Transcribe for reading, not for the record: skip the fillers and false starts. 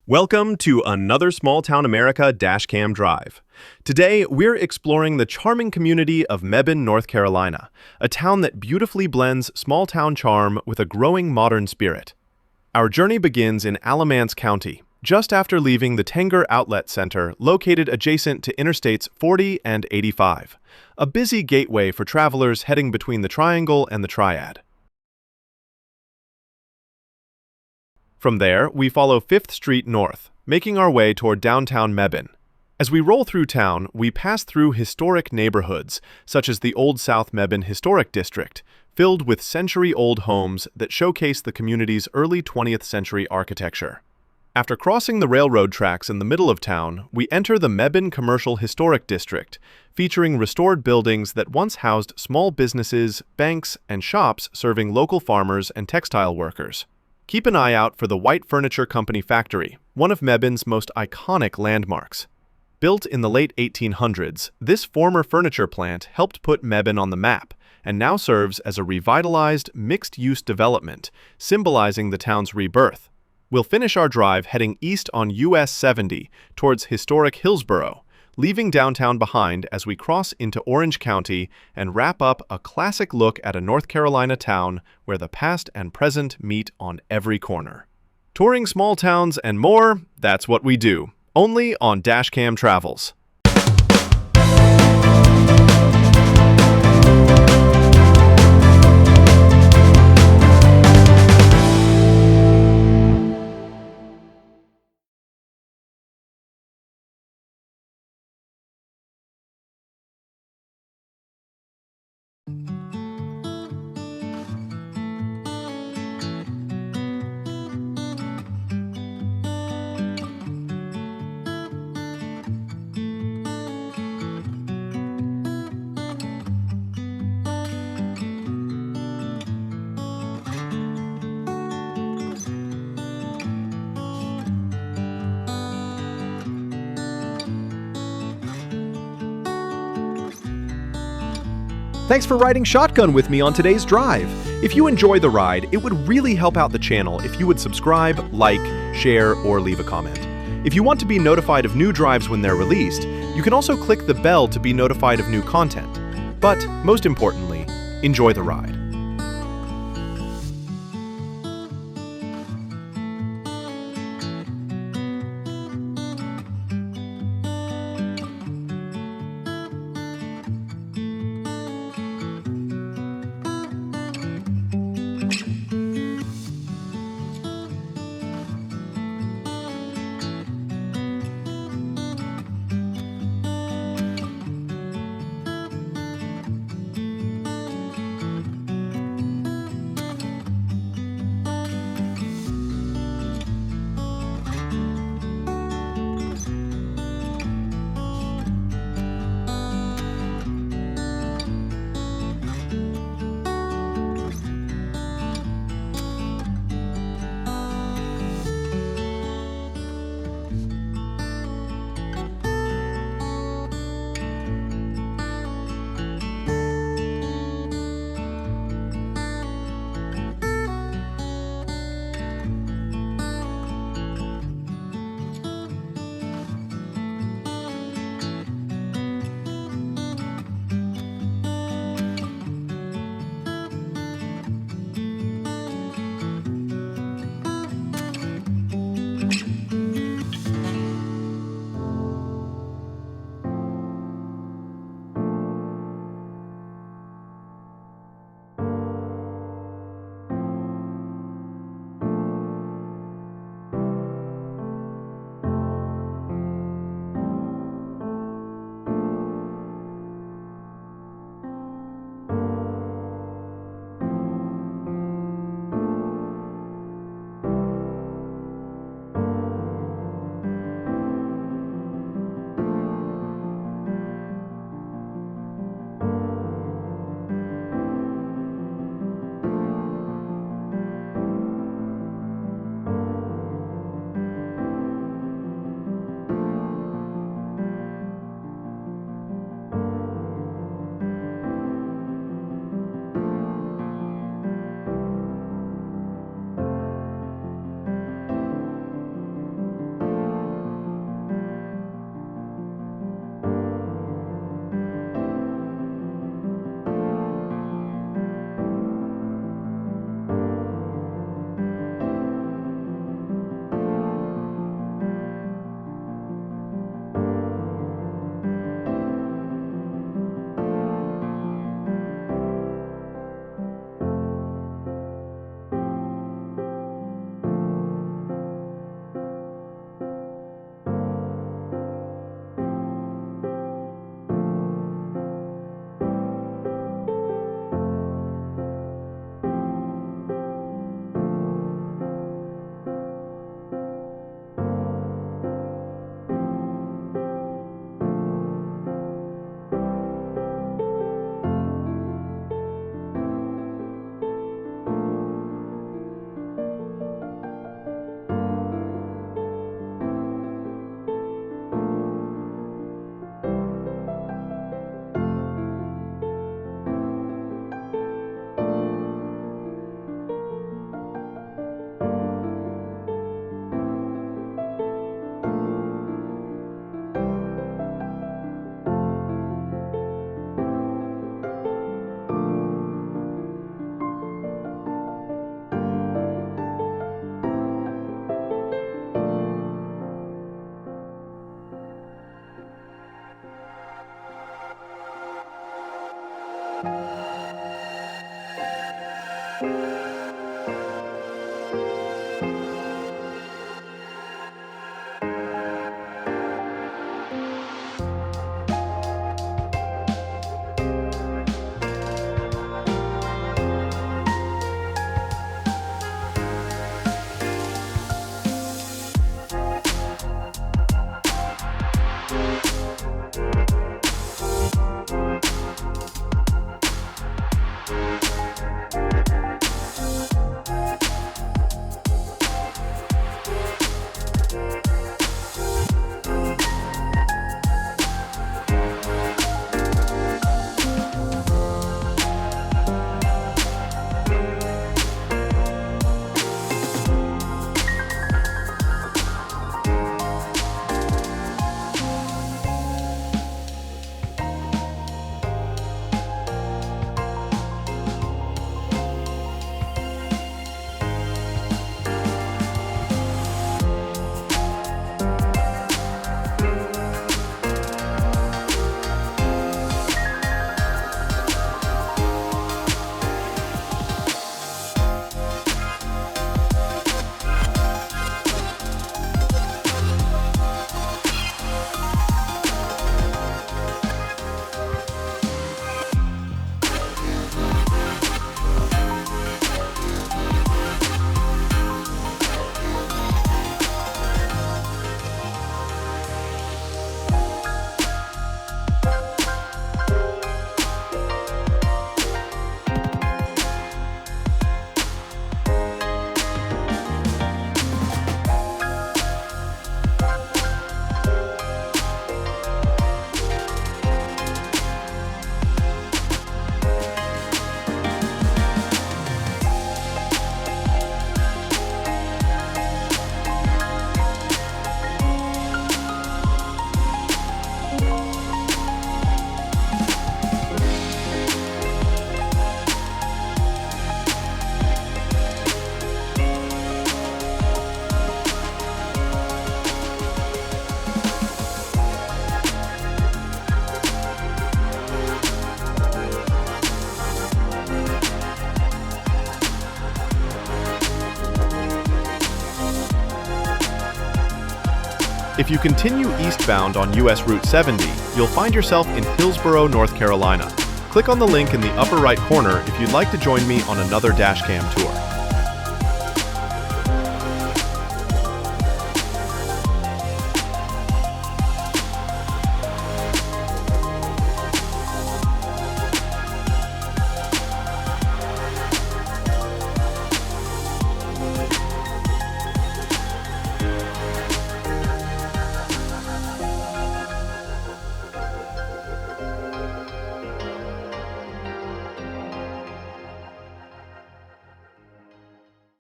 Welcome to another Small Town America Dashcam Drive. Today, we're exploring the charming community of Mebane, North Carolina, a town that beautifully blends small-town charm with a growing modern spirit. Our journey begins in Alamance County, just after leaving the Tanger Outlet Center located adjacent to Interstates 40 and 85, a busy gateway for travelers heading between the Triangle and the Triad. From there, we follow 5th Street north, making our way toward Downtown Mebane. As we roll through town, we pass through historic neighborhoods, such as the Old South Mebane Historic District, filled with century-old homes that showcase the community's early 20th century architecture. After crossing the railroad tracks in the middle of town, we enter the Mebane Commercial Historic District, featuring restored buildings that once housed small businesses, banks, and shops serving local farmers and textile workers. Keep an eye out for the White Furniture Company factory, one of Mebane's most iconic landmarks. Built in the late 1800s, this former furniture plant helped put Mebane on the map and now serves as a revitalized, mixed-use development, symbolizing the town's rebirth. We'll finish our drive heading east on US 70 towards historic Hillsborough, leaving downtown behind as we cross into Orange County and wrap up a classic look at a North Carolina town where the past and present meet on every corner. Touring small towns and more, that's what we do, only on Dashcam Travels. Thanks for riding shotgun with me on today's drive. If you enjoy the ride, it would really help out the channel if you would subscribe, like, share, or leave a comment. If you want to be notified of new drives when they're released, you can also click the bell to be notified of new content. But, most importantly, enjoy the ride. If you continue eastbound on US Route 70, you'll find yourself in Hillsborough, North Carolina. Click on the link in the upper right corner if you'd like to join me on another dashcam tour.